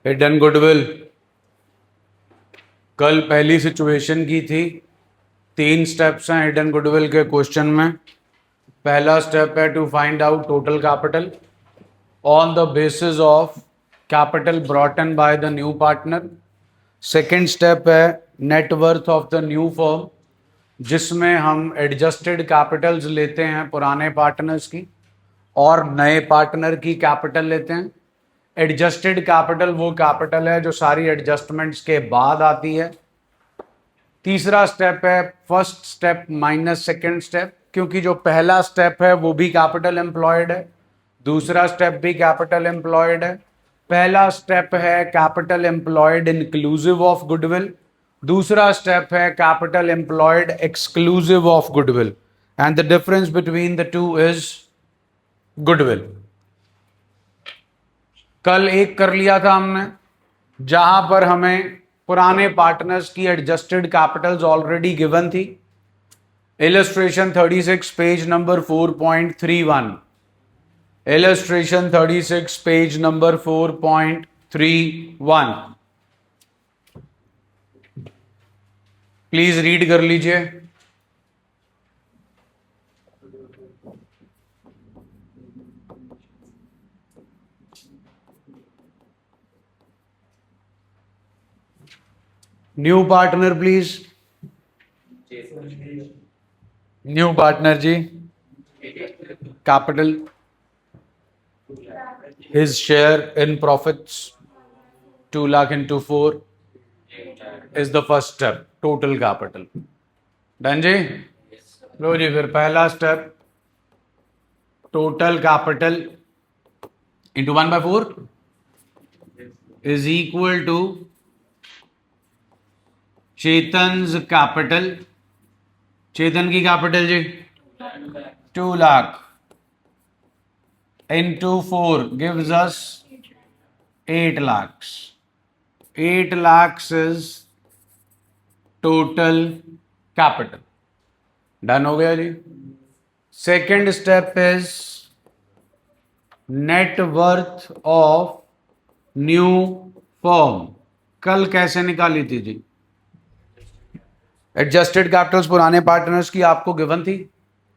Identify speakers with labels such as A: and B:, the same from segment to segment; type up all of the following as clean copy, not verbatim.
A: Hidden goodwill. कल पहली situation की थी। 3 स्टेप्स हैं हिडन गुडविल के क्वेश्चन में। पहला स्टेप है to find out total capital on the basis of capital brought in by the new partner. Second step है net worth of the new firm, जिसमें हम एडजस्टेड कैपिटल्स लेते हैं पुराने पार्टनर्स की और नए पार्टनर की कैपिटल लेते हैं। एडजस्टेड कैपिटल वो कैपिटल है जो सारी एडजस्टमेंट्स के बाद आती है। तीसरा स्टेप है first step minus second step, क्योंकि जो पहला स्टेप है वो भी कैपिटल एम्प्लॉयड है, दूसरा स्टेप भी कैपिटल एम्प्लॉयड है। पहला स्टेप है capital employed inclusive of goodwill, दूसरा स्टेप है capital employed exclusive of goodwill, and the difference between the two is goodwill. कल एक कर लिया था हमने, जहां पर हमें पुराने पार्टनर्स की एडजस्टेड कैपिटल्स ऑलरेडी गिवन थी। Illustration 36 page number 4.31। Illustration 36 page number 4.31। Please read कर लीजिए। New partner please. New partner जी। Capital, his share in profits 2 lakh into 4 is the first step, total capital। Done जी। लो जी, फिर पहला step total capital into 1/4 is equal to Chetan's capital. Chetan की capital जी 2 lakh into 4 gives us 8 lakhs। 8 lakhs is total capital। Done हो गया जी। Second step is net worth of new firm. कल कैसे निकाली थी जी? एडजस्टेड कैपिटल्स पुराने पार्टनर्स की आपको गिवन थी,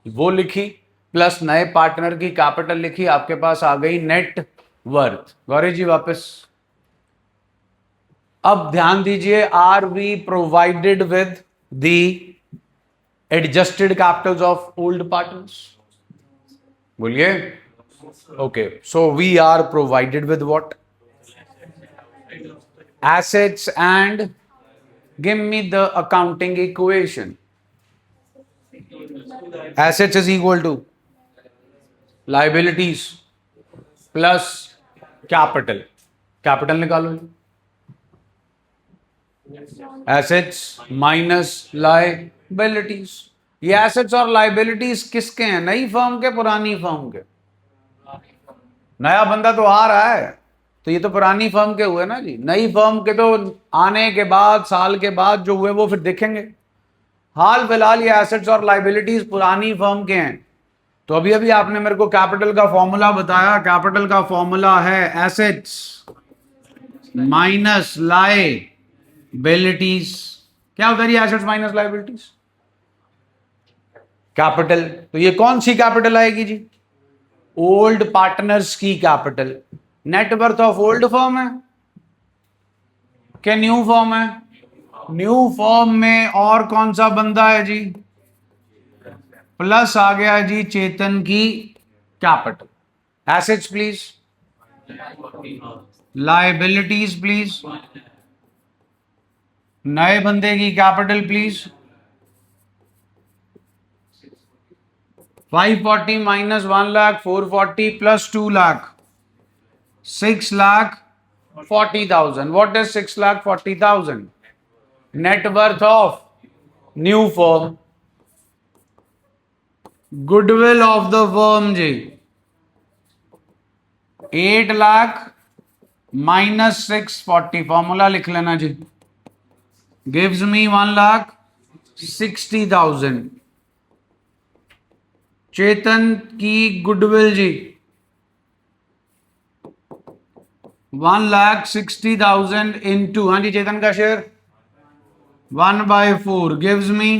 A: वो लिखी, प्लस नए पार्टनर की कैपिटल लिखी, आपके पास आ गई नेट वर्थ। गौरी जी वापस। अब ध्यान दीजिए, are we provided with the adjusted capitals of old partners? बोलिए। Okay, so we are provided with what? Assets and give me the accounting equation. Assets is equal to liabilities plus capital. Capital निकालो। Assets minus liabilities. ये assets और liabilities किसके हैं? नई firm के, पुरानी firm के? नया बंदा तो आ रहा है, तो ये तो पुरानी फर्म के हुए ना जी। नई फर्म के तो आने के बाद, साल के बाद जो हुए वो फिर देखेंगे। हाल फिलहाल ये एसेट्स और लाइबिलिटीज पुरानी फर्म के हैं। तो अभी अभी आपने मेरे को कैपिटल का फॉर्मूला बताया। कैपिटल का फॉर्मूला है एसेट्स माइनस लाइबिलिटीज। क्या होता है ये एसेट्स माइनस लाइबिलिटीज? कैपिटल। तो ये कौन सी कैपिटल आएगी जी? ओल्ड पार्टनर्स की capital. Net worth of old firm है क्या न्यू फर्म है? न्यू फर्म में और कौन सा बंदा है जी? प्लस आ गया जी चेतन की capital. Assets please, liabilities please, नए बंदे की capital please. 540 minus 1 lakh 440 plus 2 lakh 6,40,000। What is 6,40,000? Net worth of new firm. Goodwill of the firm जी 8 लाख माइनस 640। फॉर्मूला लिख लेना जी। Gives me 1,60,000। चेतन की गुडविल जी 1,60,000 इंटू, हाँ जी चेतन का शेयर 1/4 गिव्स मी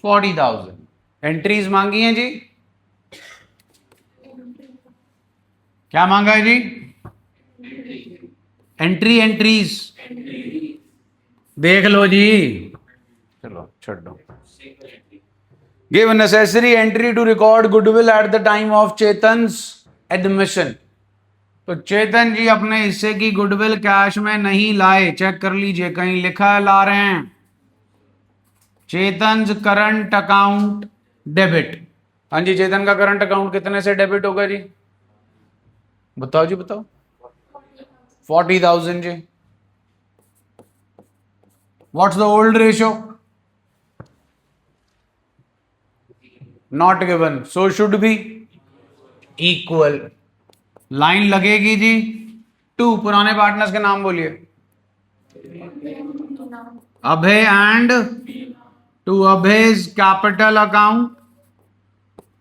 A: 40,000. एंट्रीज मांगी हैं जी, क्या मांगा है जी? एंट्रीज देख लो जी, चलो छोड़ दो. Give necessary entry to record goodwill at the time of Chetan's admission. तो चेतन जी अपने हिस्से की गुडविल कैश में नहीं लाए, चेक कर लीजिए, कहीं लिखा है ला रहे हैं. चेतन करंट अकाउंट डेबिट. हाँ जी चेतन का करंट अकाउंट कितने से डेबिट होगा जी? बताओ जी बताओ. 40,000 जी. What's the old ratio? Not given, so should be equal. Line लगेगी जी 2. पुराने पार्टनर्स के नाम बोलिए. Abhay and to Abhay's capital account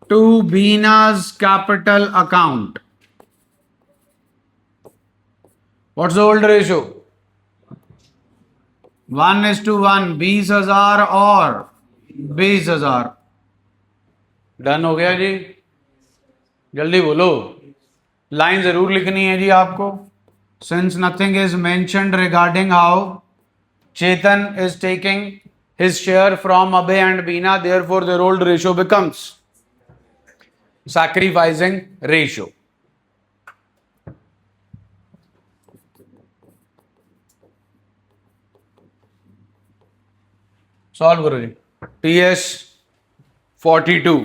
A: to Bina's capital account. What's the old ratio? 1:1. 20,000 और 20,000. डन हो गया जी. जल्दी बोलो, लाइन जरूर लिखनी है जी आपको. Since nothing is mentioned regarding how Chetan is taking his share from Abhay and Beena, therefore their old ratio becomes sacrificing ratio. Solve करो जी. TS 42.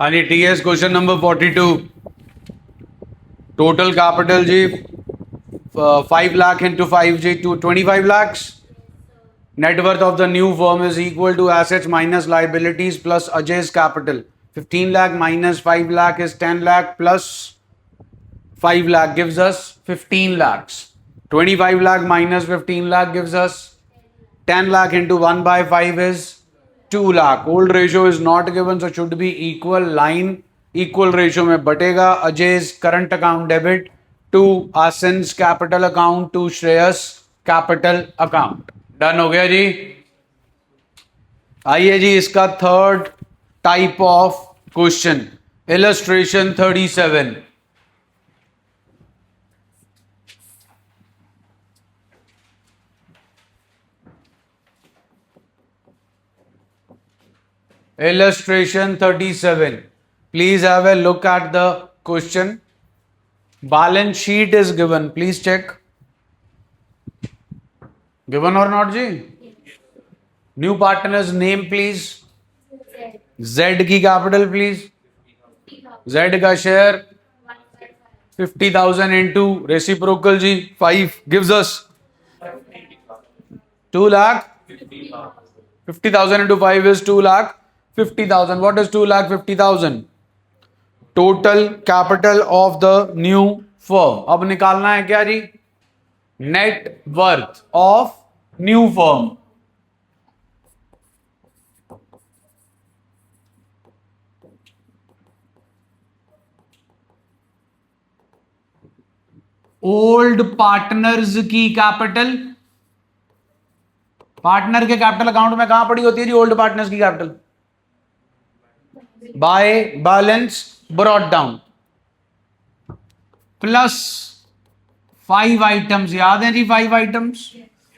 A: हाँ जी TS question number 42. Total capital जी 5 lakh into 5 जी to 25 lakhs. Net worth of the new firm is equal to assets minus liabilities plus Ajay's capital. 15 lakh minus 5 lakh is 10 lakh plus 5 lakh gives us 15 lakhs. 25 lakh minus 15 lakh gives us 10 lakh into 1/5 is 2 lakh. Old ratio is not given, so should be equal. Line equal ratio में बटेगा. Ajay's current account debit to Asin's capital account to Shreyas capital account. Done हो गया जी. आइए जी इसका third type of question, illustration 37. Illustration 37. Please have a look at the question. Balance sheet is given. Please check. Given or not जी? New partner's name please. Z की capital please. Z का share 50,000 into reciprocal जी 5 gives us 2 lakh. 50,000 into 5 is 2 lakh 50,000. What is 2 lakh 50,000? Total capital of the new firm. अब निकालना है क्या जी? Net worth of new firm. Old partners की capital. Partner के कैपिटल अकाउंट में कहां पड़ी होती है जी ओल्ड पार्टनर्स की capital? By balance brought down plus 5 items. याद है जी 5 items?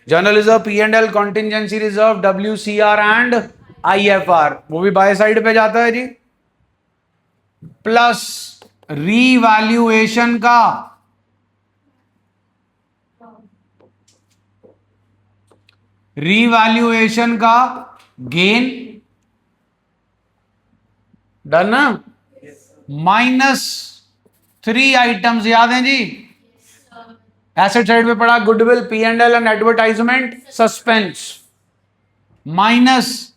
A: General reserve, P&L, contingency reserve, WCR and IFR. वो भी बाय साइड पे जाता है जी. प्लस रीवैल्यूएशन का रीवैल्यूएशन का गेन, डन ना, -3 आइटम्स याद हैं जी। एसेट साइड पे पड़ा goodwill, P&L and advertisement, suspense, minus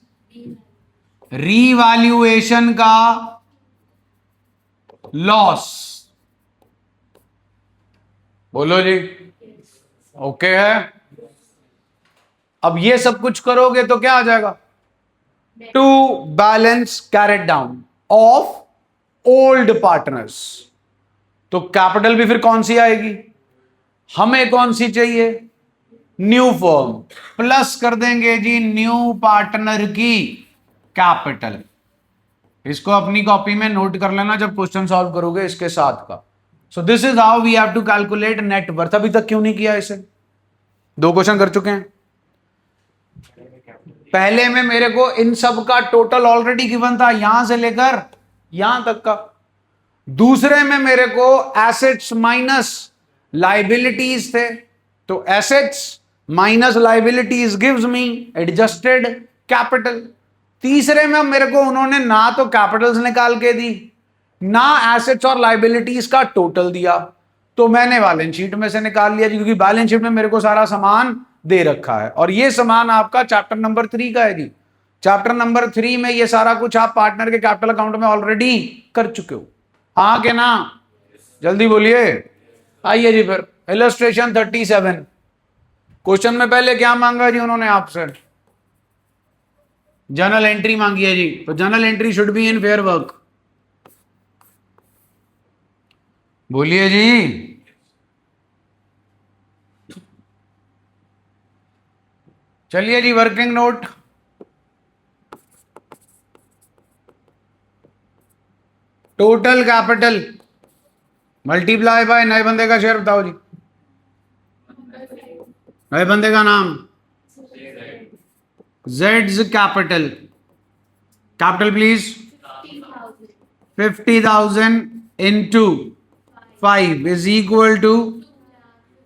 A: revaluation का लॉस। बोलो जी, ओके है। अब ये सब कुछ करोगे तो क्या आ जाएगा, to balance carried down of old partners. तो कैपिटल भी फिर कौन सी आएगी, हमें कौन सी चाहिए, न्यू फर्म, प्लस कर देंगे जी न्यू पार्टनर की कैपिटल। इसको अपनी कॉपी में नोट कर लेना जब क्वेश्चन सॉल्व करोगे इसके साथ का। So this is how we have to calculate net worth. अभी तक क्यों नहीं किया इसे, 2 क्वेश्चन कर चुके हैं। पहले में मेरे को इन सब का टोटल ऑलरेडी गिवन था, यहां से लेकर यहां तक का। दूसरे में मेरे को एसेट्स माइनस लाइबिलिटीज थे, तो assets minus liabilities gives me adjusted capital. तीसरे में मेरे को उन्होंने ना तो कैपिटल्स निकाल के दी, ना एसेट्स और लाइबिलिटीज का टोटल दिया, तो मैंने बैलेंस शीट में से निकाल लिया जी, क्योंकि बैलेंस शीट में मेरे को सारा सामान दे रखा है। और ये सामान आपका चैप्टर नंबर 3 का है जी। चैप्टर नंबर 3 में ये सारा कुछ आप पार्टनर के कैपिटल अकाउंट में ऑलरेडी कर चुके हो, हाँ के ना, जल्दी बोलिए। आइए जी फिर इलस्ट्रेशन 37। क्वेश्चन में पहले क्या मांगा जी उन्होंने आपसे, जर्नल एंट्री मांगी है जी। तो journal entry should be in fair work. बोलिए जी, चलिए जी working note. Total capital multiply by नए बंदे का शेयर बताओ जी, नए बंदे का नाम Jades capital, capital please 50,000 into 5 is equal to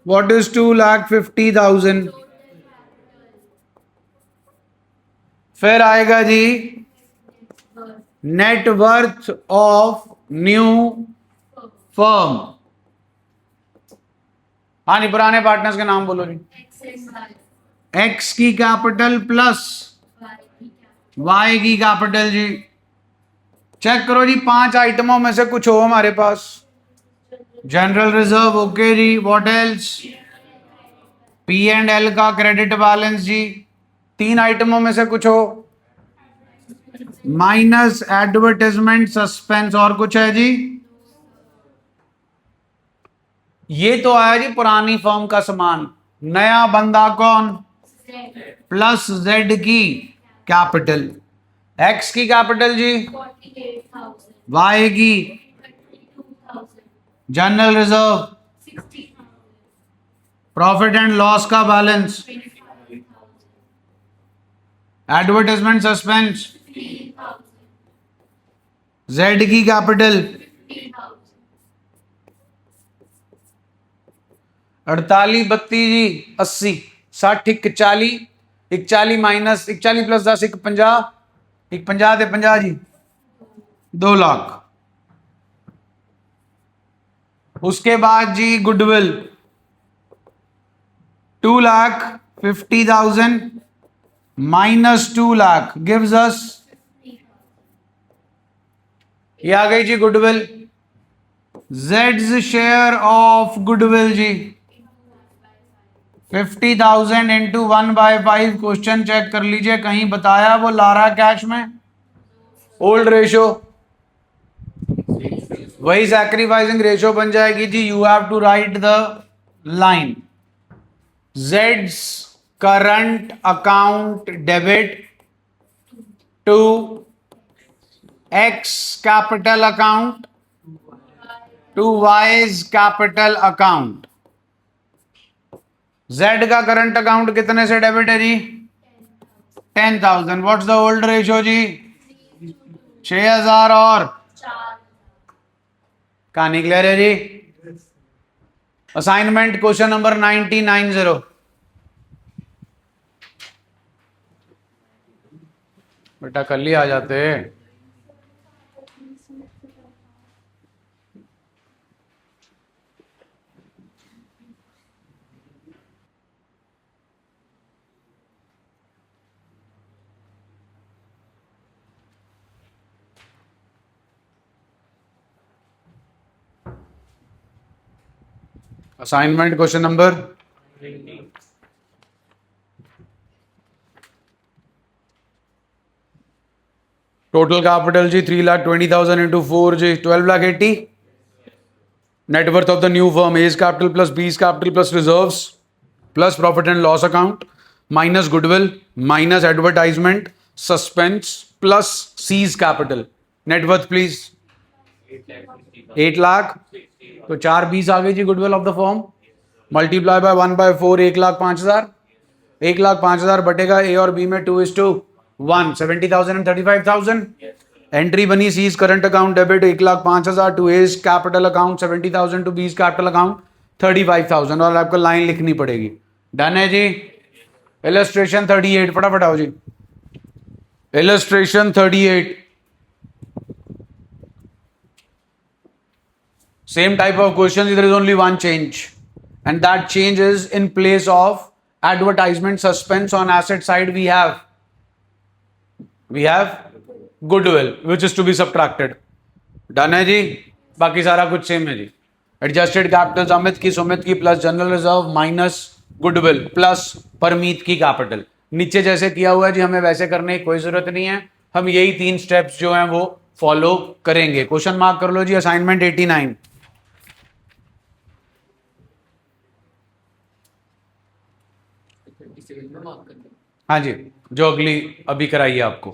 A: what is 2,50,000। फिर आएगा जी net worth of new firm. हाँ नहीं, पुराने पार्टनर्स के नाम बोलो जी। एक्स की कैपिटल प्लस वाई की कैपिटल जी। चेक करो जी, 5 आइटमों में से कुछ हो हमारे पास। जनरल रिजर्व ओके जी, व्हाट एल्स, P&L का क्रेडिट बैलेंस जी। 3 आइटमों में से कुछ हो, माइनस एडवर्टाइजमेंट सस्पेंस, और कुछ है जी। ये तो आया जी पुरानी फर्म का सामान। नया बंदा कौन, प्लस जेड की कैपिटल, एक्स की कैपिटल जी, वाई की, general reserve, profit and loss का बैलेंस, एडवर्टाइजमेंट सस्पेंस, जेड की कैपिटल 48 32 जी 80 60 41 41 माइनस 41 प्लस 10 50 50 ते 50 जी 2 लाख। उसके बाद जी goodwill 2,50,000 minus 2 lakh gives us, ये आ गई जी गुडविल। जेड्स शेयर ऑफ गुडविल जी 50,000 इंटू 1/5। क्वेश्चन चेक कर लीजिए, कहीं बताया वो ला रहा कैश में, ओल्ड रेशो, वही सैक्रिफाइसिंग रेशो बन जाएगी जी। You have to write the line, जेड्स current account debit to X capital account to Y's capital account. Z का करंट अकाउंट कितने से डेबिट है जी, 10,000। व्हाट्स द ओल्ड रेशो जी, 6,000 और कहानी क्लियर है जी। Assignment question number 9090। बेटा कल ही आ जाते। Assignment question number total capital जी 3,20,000 इंटू 4 जी 12,80,000। Net worth of the new firm as capital plus B's capital plus reserves plus profit and loss account minus goodwill minus advertisement suspense plus C's capital. Net worth please 8 lakh. तो 4 20 आ गई जी goodwill of the firm. Multiply by 1/4 1,05,000। 1,05,000 बटेगा A और B में 2:1 70,000 and 35,000। Entry बनी C's current account debit 1,05,000 to A's capital account 70,000 to B's capital account 35,000 और आपको लाइन लिखनी पड़ेगी। डन है जी। इलस्ट्रेशन 38 फटाफट आओ जी। Illustration 38 same type of question, there is only one change and that change is in place of advertisement suspense on asset side we have goodwill which is to be subtracted। Done है जी। बाकी सारा कुछ same है जी। Adjusted capital Amit की सुमित की plus general reserve minus goodwill plus Parmeet की capital. नीचे जैसे किया हुआ है जी हमें वैसे करने की कोई जरूरत नहीं है। हम यही 3 स्टेप्स जो हैं वो फॉलो करेंगे। क्वेश्चन मार्क कर लो जी असाइनमेंट 89। हाँ जी जो अगली अभी कराइए आपको।